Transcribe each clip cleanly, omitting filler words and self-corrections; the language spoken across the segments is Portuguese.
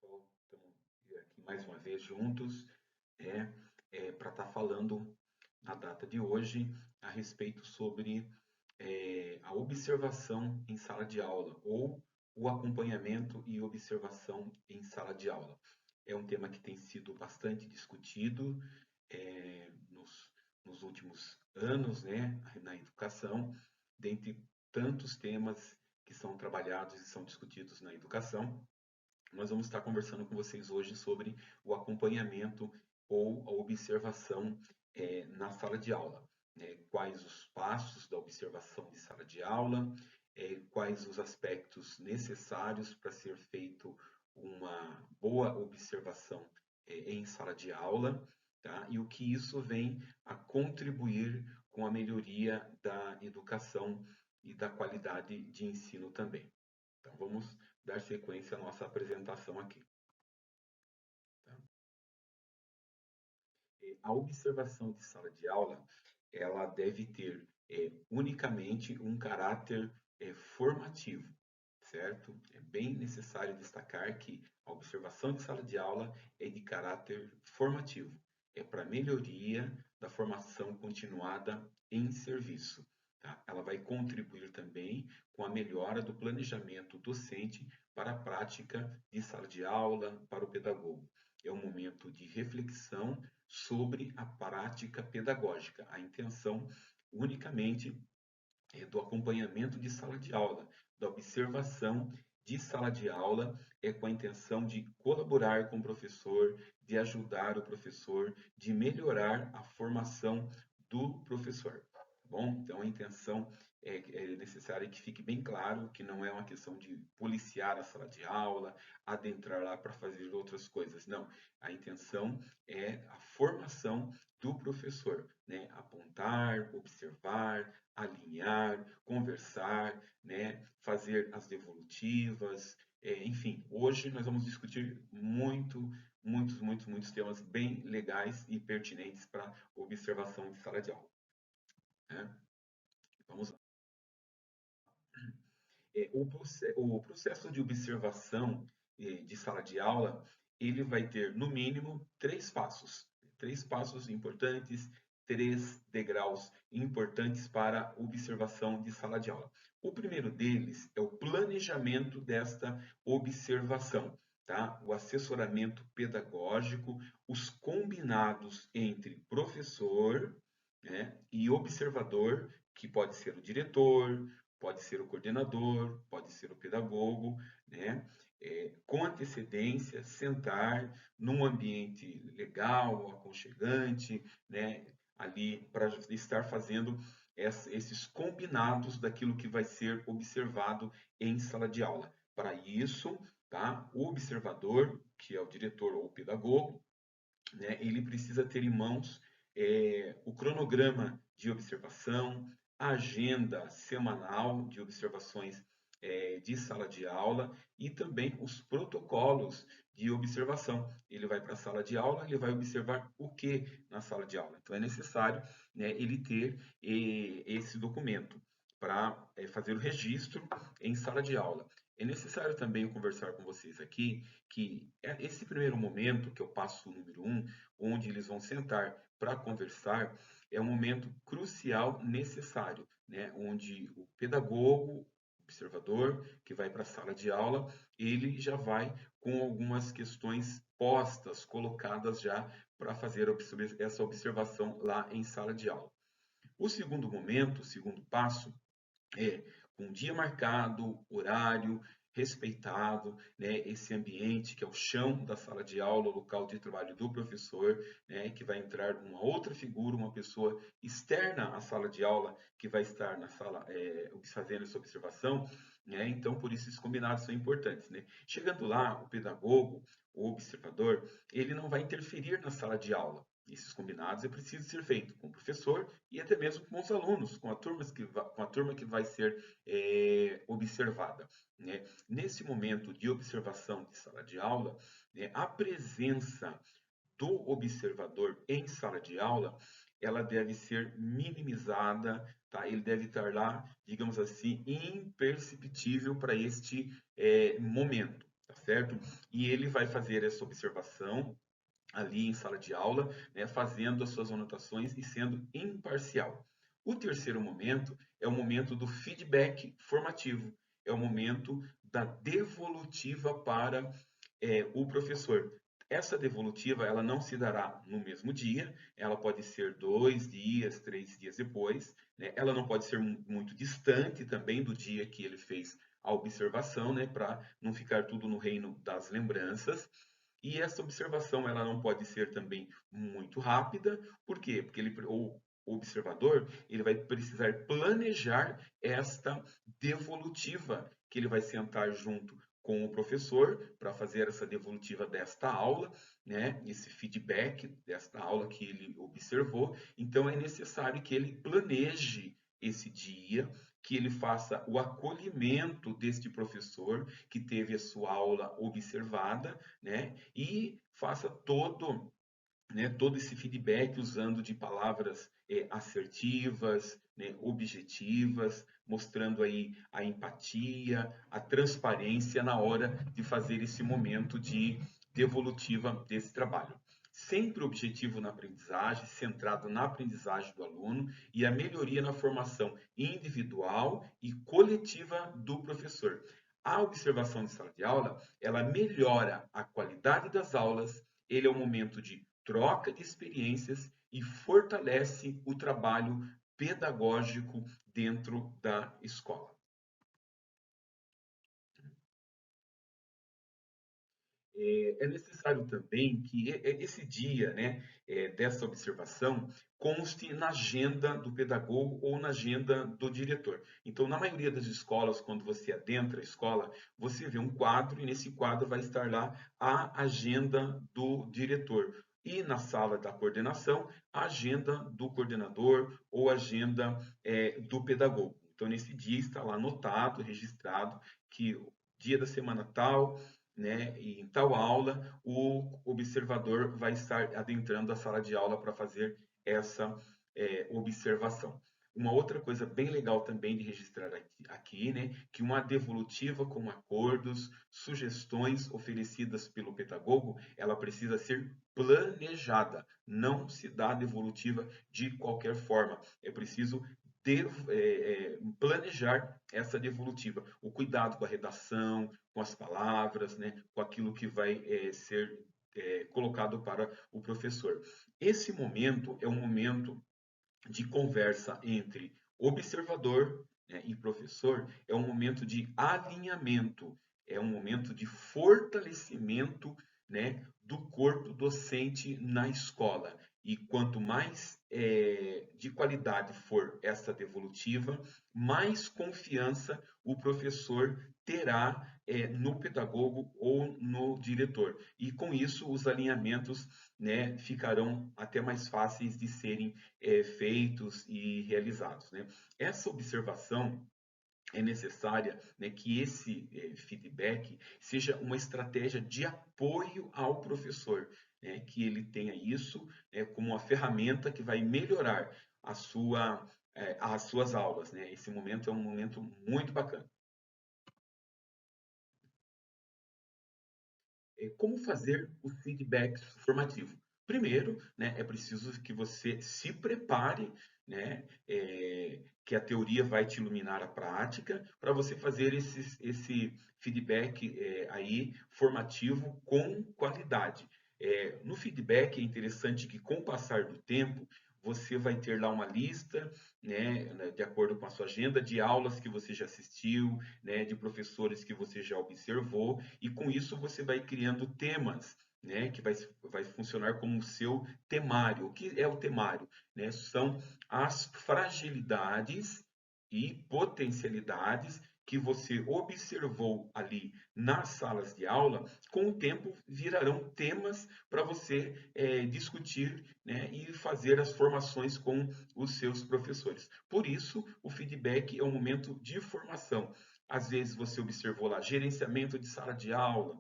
pessoal, estamos aqui mais uma vez juntos, para estar falando na data de hoje a respeito sobre a observação em sala de aula ou o acompanhamento e observação em sala de aula. É um tema que tem sido bastante discutido nos últimos anos, né, na educação, dentre tantos temas que são trabalhados e são discutidos na educação. Nós vamos estar conversando com vocês hoje sobre o acompanhamento ou a observação na sala de aula. Né? Quais os passos da observação de sala de aula, quais os aspectos necessários para ser feito uma boa observação em sala de aula, tá? E o que isso vem a contribuir com a melhoria da educação e da qualidade de ensino também. Então, vamos dar sequência à nossa apresentação aqui. Tá? A observação de sala de aula, ela deve ter unicamente um caráter formativo, certo? É bem necessário destacar que a observação de sala de aula é de caráter formativo, é para melhoria da formação continuada em serviço. Tá? Ela vai contribuir também com a melhora do planejamento docente para a prática de sala de aula para o pedagogo. É um momento de reflexão sobre a prática pedagógica. A intenção unicamente é do acompanhamento de sala de aula, da observação de sala de aula, é com a intenção de colaborar com o professor, de ajudar o professor, de melhorar a formação do professor. Bom, então a intenção é necessária que fique bem claro que não é uma questão de policiar a sala de aula, adentrar lá para fazer outras coisas. Não, a intenção é a formação do professor, né? Apontar, observar, alinhar, conversar, né? Fazer as devolutivas, enfim. Hoje nós vamos discutir muitos temas bem legais e pertinentes para observação de sala de aula. Né? Vamos lá. O processo de observação de sala de aula, ele vai ter, no mínimo, três passos importantes, três degraus importantes para a observação de sala de aula. O primeiro deles é o planejamento desta observação, tá? O assessoramento pedagógico, os combinados entre professor, né, e observador, que pode ser o diretor, pode ser o coordenador, pode ser o pedagogo, né? Com antecedência, sentar num ambiente legal, aconchegante, né? Ali para estar fazendo esses combinados daquilo que vai ser observado em sala de aula. Para isso, tá? O observador, que é o diretor ou o pedagogo, né? Ele precisa ter em mãos o cronograma de observação, a agenda semanal de observações de sala de aula e também os protocolos de observação. Ele vai para a sala de aula, ele vai observar o que na sala de aula. Então é necessário, né, ele ter esse documento para fazer o registro em sala de aula. É necessário também conversar com vocês aqui que esse primeiro momento, que é o passo número 1, onde eles vão sentar para conversar, é um momento crucial, necessário, né? Onde o pedagogo, observador, que vai para a sala de aula, ele já vai com algumas questões postas, colocadas já para fazer essa observação lá em sala de aula. O segundo momento, o segundo passo, com dia marcado, horário respeitado, né, esse ambiente que é o chão da sala de aula, o local de trabalho do professor, né, que vai entrar uma outra figura, uma pessoa externa à sala de aula, que vai estar na sala fazendo essa observação, né, então por isso esses combinados são importantes, né. Chegando lá, o pedagogo, o observador, ele não vai interferir na sala de aula. Esses combinados é preciso ser feito com o professor e até mesmo com os alunos, com a turma que vai ser observada. Né? Nesse momento de observação de sala de aula, né, a presença do observador em sala de aula, ela deve ser minimizada, tá? Ele deve estar lá, digamos assim, imperceptível para este momento, tá certo? E ele vai fazer essa observação ali em sala de aula, né, fazendo as suas anotações e sendo imparcial. O terceiro momento é o momento do feedback formativo, é o momento da devolutiva para o professor. Essa devolutiva ela não se dará no mesmo dia, ela pode ser 2 dias, 3 dias depois, né? Ela não pode ser muito distante também do dia que ele fez a observação, né? Para não ficar tudo no reino das lembranças. E essa observação ela não pode ser também muito rápida, por quê? Porque o observador ele vai precisar planejar esta devolutiva, que ele vai sentar junto com o professor para fazer essa devolutiva desta aula, né? Esse feedback desta aula que ele observou. Então é necessário que ele planeje esse dia, que ele faça o acolhimento deste professor que teve a sua aula observada, né? E faça todo esse feedback usando de palavras assertivas, né, objetivas, mostrando aí a empatia, a transparência na hora de fazer esse momento de devolutiva desse trabalho. Sempre objetivo na aprendizagem, centrado na aprendizagem do aluno e a melhoria na formação individual e coletiva do professor. A observação de sala de aula, ela melhora a qualidade das aulas, ele é um momento de troca de experiências e fortalece o trabalho pedagógico dentro da escola. É necessário também que esse dia, né, dessa observação conste na agenda do pedagogo ou na agenda do diretor. Então, na maioria das escolas, quando você adentra a escola, você vê um quadro e nesse quadro vai estar lá a agenda do diretor. E na sala da coordenação, a agenda do coordenador ou agenda do pedagogo. Então, nesse dia está lá anotado, registrado, que dia da semana tal, né? E em tal aula, o observador vai estar adentrando a sala de aula para fazer essa observação. Uma outra coisa bem legal também de registrar aqui, né, que uma devolutiva com acordos, sugestões oferecidas pelo pedagogo, ela precisa ser planejada. Não se dá devolutiva de qualquer forma. É preciso planejar essa devolutiva. O cuidado com a redação, com as palavras, né, com aquilo que vai ser colocado para o professor. Esse momento é um momento de conversa entre observador, né, e professor, é um momento de alinhamento, é um momento de fortalecimento, né, do corpo docente na escola. E quanto mais de qualidade for essa devolutiva, mais confiança o professor terá no pedagogo ou no diretor. E com isso, os alinhamentos, né, ficarão até mais fáceis de serem feitos e realizados, né? Essa observação é necessária, né, que esse feedback seja uma estratégia de apoio ao professor, né, que ele tenha isso como uma ferramenta que vai melhorar as suas aulas, né? Esse momento é um momento muito bacana. Como fazer o feedback formativo? Primeiro, né, é preciso que você se prepare, né, que a teoria vai te iluminar a prática, para você fazer esse feedback aí formativo com qualidade. No feedback é interessante que com o passar do tempo, você vai ter lá uma lista, né, de acordo com a sua agenda, de aulas que você já assistiu, né, de professores que você já observou, e com isso você vai criando temas, né, que vai funcionar como o seu temário. O que é o temário? Né? São as fragilidades e potencialidades que você observou ali nas salas de aula, com o tempo virarão temas para você discutir, né, e fazer as formações com os seus professores. Por isso, o feedback é um momento de formação. Às vezes você observou lá gerenciamento de sala de aula,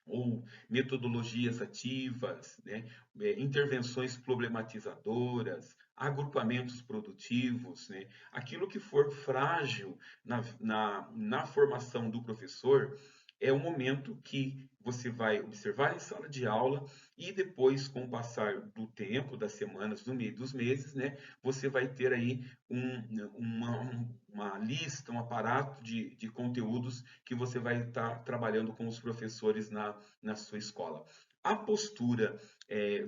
ou metodologias ativas, né? Intervenções problematizadoras, agrupamentos produtivos, né? Aquilo que for frágil na formação do professor, é o momento que você vai observar em sala de aula e depois, com o passar do tempo, das semanas, dos meses, né, você vai ter aí uma lista, um aparato de conteúdos que você vai estar trabalhando com os professores na sua escola. A postura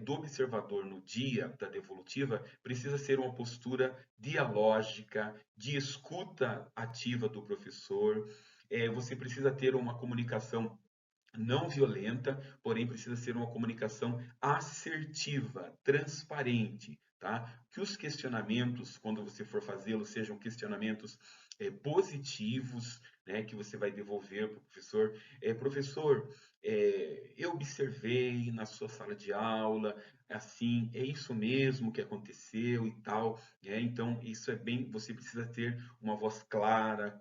do observador no dia da devolutiva precisa ser uma postura dialógica, de escuta ativa do professor. Você precisa ter uma comunicação não violenta, porém precisa ser uma comunicação assertiva, transparente, tá? Que os questionamentos, quando você for fazê-los, sejam questionamentos positivos, né? Que você vai devolver para o professor. Professor, eu observei na sua sala de aula, assim, é isso mesmo que aconteceu e tal, né? Então, isso é bem, você precisa ter uma voz clara,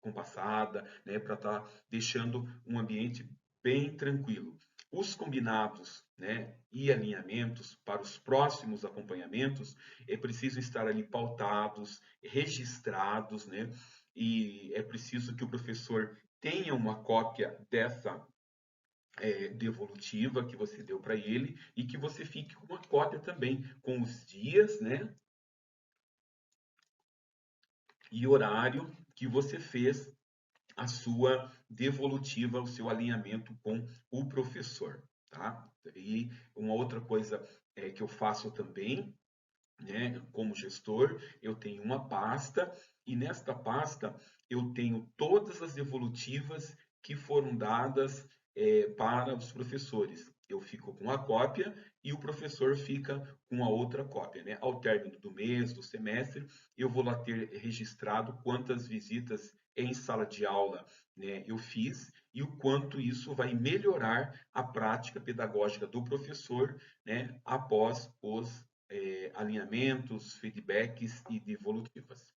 compassada, né, para estar deixando um ambiente bem tranquilo. Os combinados, né, e alinhamentos para os próximos acompanhamentos é preciso estar ali pautados, registrados, né, e é preciso que o professor tenha uma cópia dessa devolutiva que você deu para ele e que você fique com uma cópia também com os dias, né, e horário que você fez a sua devolutiva, o seu alinhamento com o professor, tá? E uma outra coisa que eu faço também, né, como gestor, eu tenho uma pasta e nesta pasta eu tenho todas as devolutivas que foram dadas para os professores. Eu fico com a cópia e o professor fica com a outra cópia, né? Ao término do mês, do semestre, eu vou lá ter registrado quantas visitas em sala de aula, né, eu fiz e o quanto isso vai melhorar a prática pedagógica do professor, né, após os alinhamentos, feedbacks e devolutivas.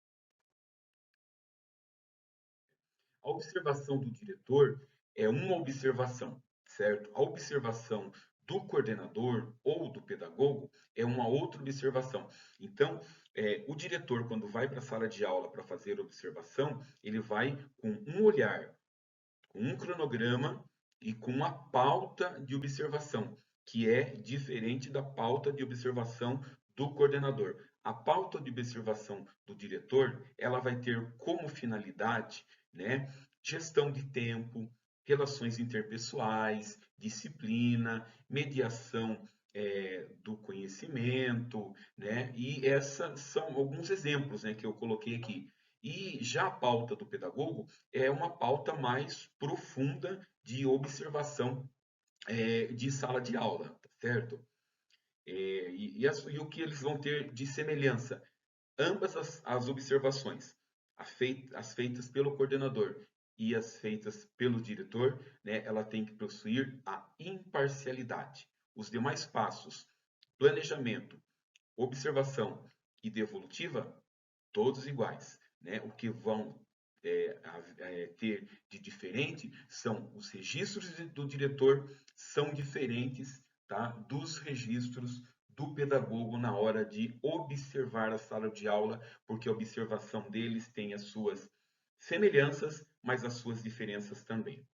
A observação do diretor é uma observação, certo? A observação do coordenador ou do pedagogo é uma outra observação. Então, o diretor, quando vai para a sala de aula para fazer observação, ele vai com um olhar, com um cronograma e com uma pauta de observação, que é diferente da pauta de observação do coordenador. A pauta de observação do diretor, ela vai ter como finalidade, né, gestão de tempo, relações interpessoais, disciplina, mediação do conhecimento, né? E esses são alguns exemplos, né, que eu coloquei aqui. E já a pauta do pedagogo é uma pauta mais profunda de observação de sala de aula, tá certo? E o que eles vão ter de semelhança? Ambas as observações, as feitas pelo coordenador e as feitas pelo diretor, né, ela tem que possuir a imparcialidade. Os demais passos, planejamento, observação e devolutiva, todos iguais, né? O que vão ter de diferente são os registros do diretor são diferentes, tá, dos registros do pedagogo na hora de observar a sala de aula, porque a observação deles tem as suas semelhanças, mas as suas diferenças também.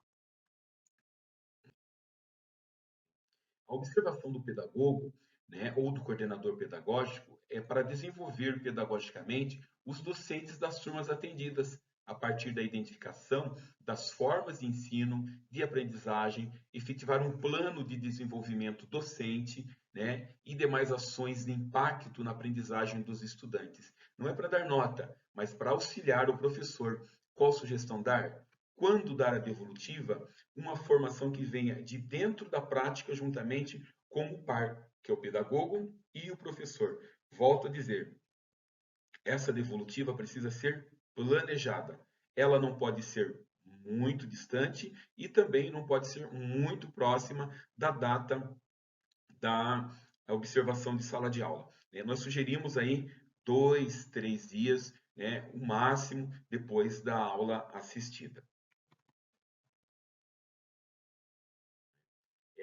A observação do pedagogo, né, ou do coordenador pedagógico é para desenvolver pedagogicamente os docentes das turmas atendidas, a partir da identificação das formas de ensino, de aprendizagem, efetivar um plano de desenvolvimento docente, né, e demais ações de impacto na aprendizagem dos estudantes. Não é para dar nota, mas para auxiliar o professor. Qual sugestão dar? Quando dar a devolutiva, uma formação que venha de dentro da prática juntamente com o par, que é o pedagogo e o professor. Volto a dizer, essa devolutiva precisa ser planejada. Ela não pode ser muito distante e também não pode ser muito próxima da data da observação de sala de aula. Nós sugerimos aí 2, 3 dias, né, o máximo depois da aula assistida.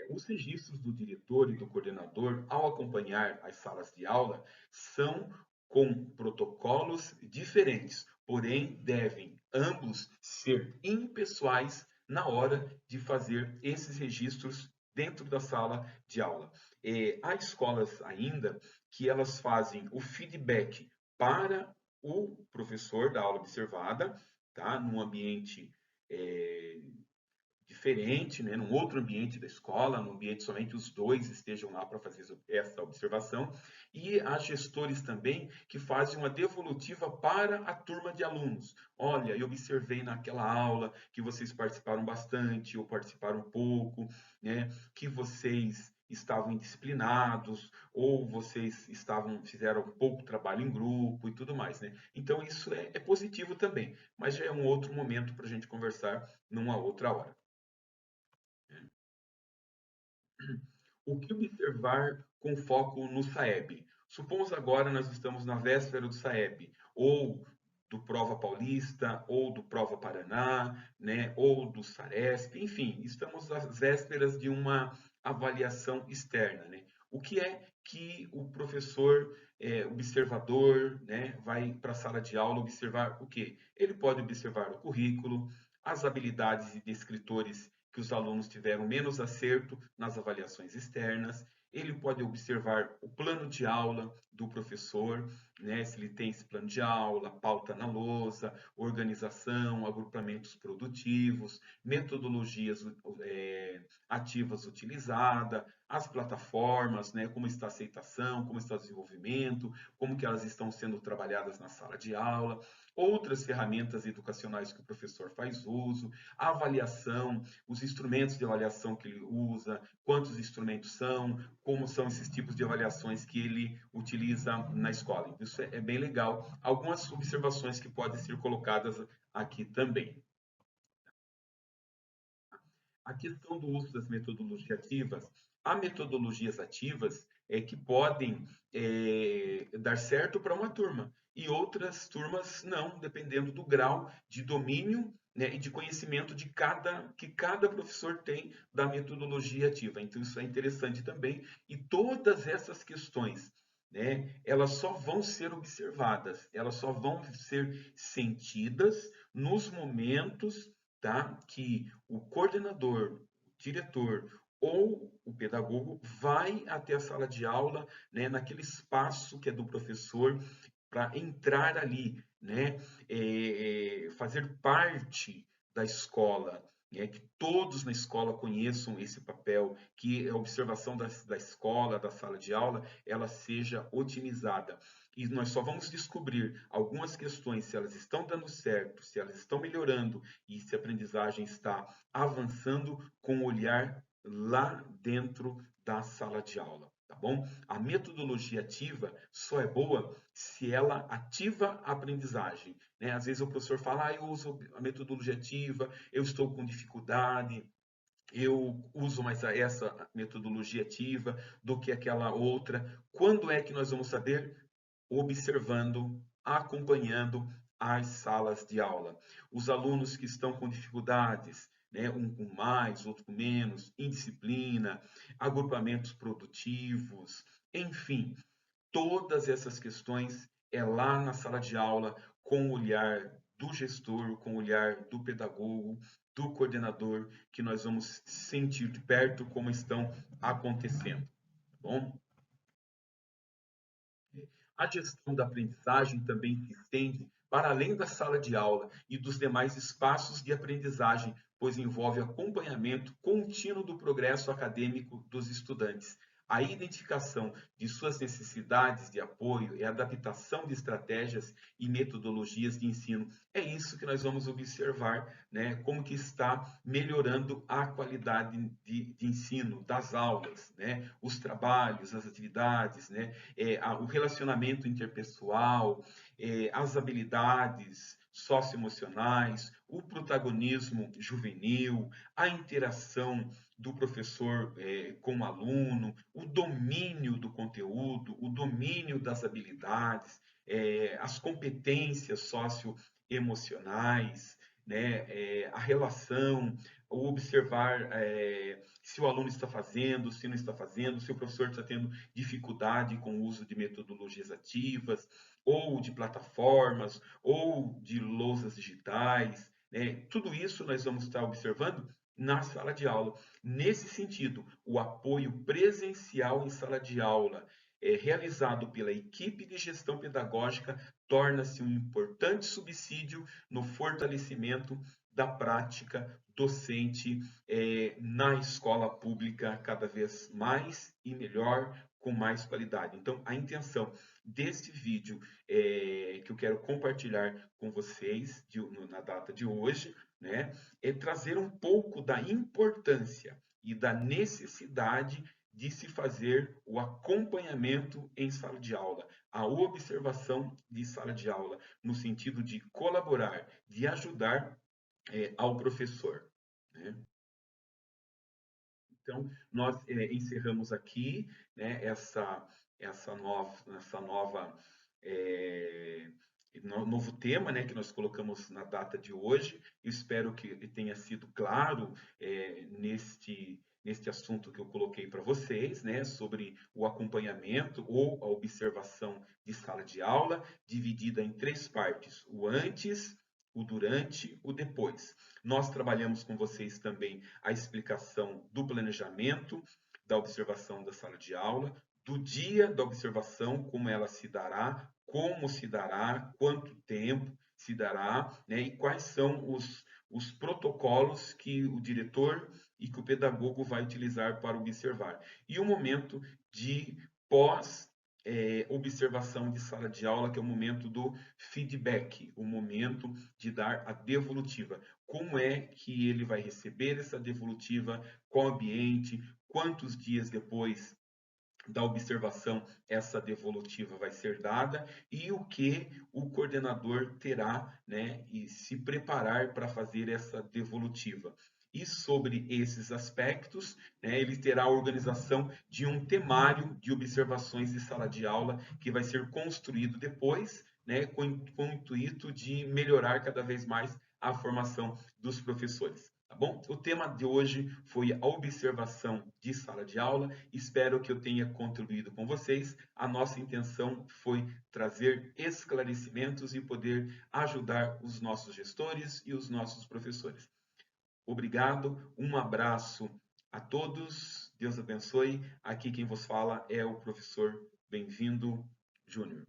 Os registros do diretor e do coordenador, ao acompanhar as salas de aula, são com protocolos diferentes, porém devem ambos ser impessoais na hora de fazer esses registros dentro da sala de aula. Há escolas ainda que elas fazem o feedback para o professor da aula observada, tá? Num ambiente diferente, né? Num outro ambiente da escola, num ambiente somente os dois estejam lá para fazer essa observação, e há gestores também que fazem uma devolutiva para a turma de alunos. Olha, eu observei naquela aula que vocês participaram bastante ou participaram pouco, né? Que vocês estavam indisciplinados ou vocês fizeram pouco trabalho em grupo e tudo mais, né? Então isso é positivo também, mas já é um outro momento para a gente conversar numa outra hora. O que observar com foco no SAEB? Supomos agora nós estamos na véspera do SAEB, ou do Prova Paulista, ou do Prova Paraná, né, ou do SARESP, enfim, estamos às vésperas de uma avaliação externa, né? O que é que o professor observador, né, vai para a sala de aula observar o quê? Ele pode observar o currículo, as habilidades de escritores que os alunos tiveram menos acerto nas avaliações externas. Ele pode observar o plano de aula do professor, né, se ele tem esse plano de aula, pauta na lousa, organização, agrupamentos produtivos, metodologias ativas utilizadas, as plataformas, né, como está a aceitação, como está o desenvolvimento, como que elas estão sendo trabalhadas na sala de aula, outras ferramentas educacionais que o professor faz uso, a avaliação, os instrumentos de avaliação que ele usa, quantos instrumentos são, como são esses tipos de avaliações que ele utiliza na escola. Isso é bem legal. Algumas observações que podem ser colocadas aqui também. A questão do uso das metodologias ativas, há metodologias ativas que podem dar certo para uma turma e outras turmas não, dependendo do grau de domínio, né, e de conhecimento que cada professor tem da metodologia ativa. Então isso é interessante também, e todas essas questões, né, elas só vão ser observadas, elas só vão ser sentidas nos momentos, tá, que o coordenador, o diretor ou o pedagogo vai até a sala de aula, né, naquele espaço que é do professor, para entrar ali, né, fazer parte da escola, né, que todos na escola conheçam esse papel, que a observação da escola, da sala de aula, ela seja otimizada. E nós só vamos descobrir algumas questões, se elas estão dando certo, se elas estão melhorando e se a aprendizagem está avançando com o olhar lá dentro da sala de aula, tá bom? A metodologia ativa só é boa se ela ativa a aprendizagem, né? Às vezes o professor fala, eu uso a metodologia ativa, eu estou com dificuldade, eu uso mais essa metodologia ativa do que aquela outra. Quando é que nós vamos saber? Observando, acompanhando as salas de aula. Os alunos que estão com dificuldades, né, um com mais, outro com menos, indisciplina, agrupamentos produtivos, enfim, todas essas questões é lá na sala de aula, com o olhar do gestor, com o olhar do pedagogo, do coordenador, que nós vamos sentir de perto como estão acontecendo, tá bom? A gestão da aprendizagem também se estende para além da sala de aula e dos demais espaços de aprendizagem, pois envolve acompanhamento contínuo do progresso acadêmico dos estudantes, a identificação de suas necessidades de apoio e adaptação de estratégias e metodologias de ensino. É isso que nós vamos observar, né? Como que está melhorando a qualidade de ensino das aulas, né? Os trabalhos, as atividades, né? O relacionamento interpessoal, as habilidades socioemocionais, o protagonismo juvenil, a interação do professor com o aluno, o domínio do conteúdo, o domínio das habilidades, as competências socioemocionais, né, a relação, o observar se o aluno está fazendo, se não está fazendo, se o professor está tendo dificuldade com o uso de metodologias ativas, ou de plataformas, ou de lousas digitais, né? Tudo isso nós vamos estar observando na sala de aula. Nesse sentido, o apoio presencial em sala de aula, realizado pela equipe de gestão pedagógica, torna-se um importante subsídio no fortalecimento da prática docente na escola pública cada vez mais e melhor, com mais qualidade. Então, a intenção deste vídeo que eu quero compartilhar com vocês na data de hoje, né, é trazer um pouco da importância e da necessidade de se fazer o acompanhamento em sala de aula, a observação de sala de aula, no sentido de colaborar, de ajudar ao professor, né? Então, nós encerramos aqui, né, essa nova novo tema, né, que nós colocamos na data de hoje. Espero que tenha sido claro neste assunto que eu coloquei para vocês, né, sobre o acompanhamento ou a observação de sala de aula, dividida em três partes: o antes, o durante, o depois. Nós trabalhamos com vocês também a explicação do planejamento, da observação da sala de aula, do dia da observação, como ela se dará, como se dará, quanto tempo se dará, né, e quais são os protocolos que o diretor e que o pedagogo vai utilizar para observar. E o momento de pós observação de sala de aula, que é o momento do feedback, o momento de dar a devolutiva. Como é que ele vai receber essa devolutiva, qual ambiente, quantos dias depois da observação essa devolutiva vai ser dada e o que o coordenador terá, né, e se preparar para fazer essa devolutiva. E sobre esses aspectos, né, ele terá a organização de um temário de observações de sala de aula que vai ser construído depois, né, com o intuito de melhorar cada vez mais a formação dos professores. Tá bom? O tema de hoje foi a observação de sala de aula. Espero que eu tenha contribuído com vocês. A nossa intenção foi trazer esclarecimentos e poder ajudar os nossos gestores e os nossos professores. Obrigado, um abraço a todos. Deus abençoe. Aqui quem vos fala é o professor Bem-vindo Júnior.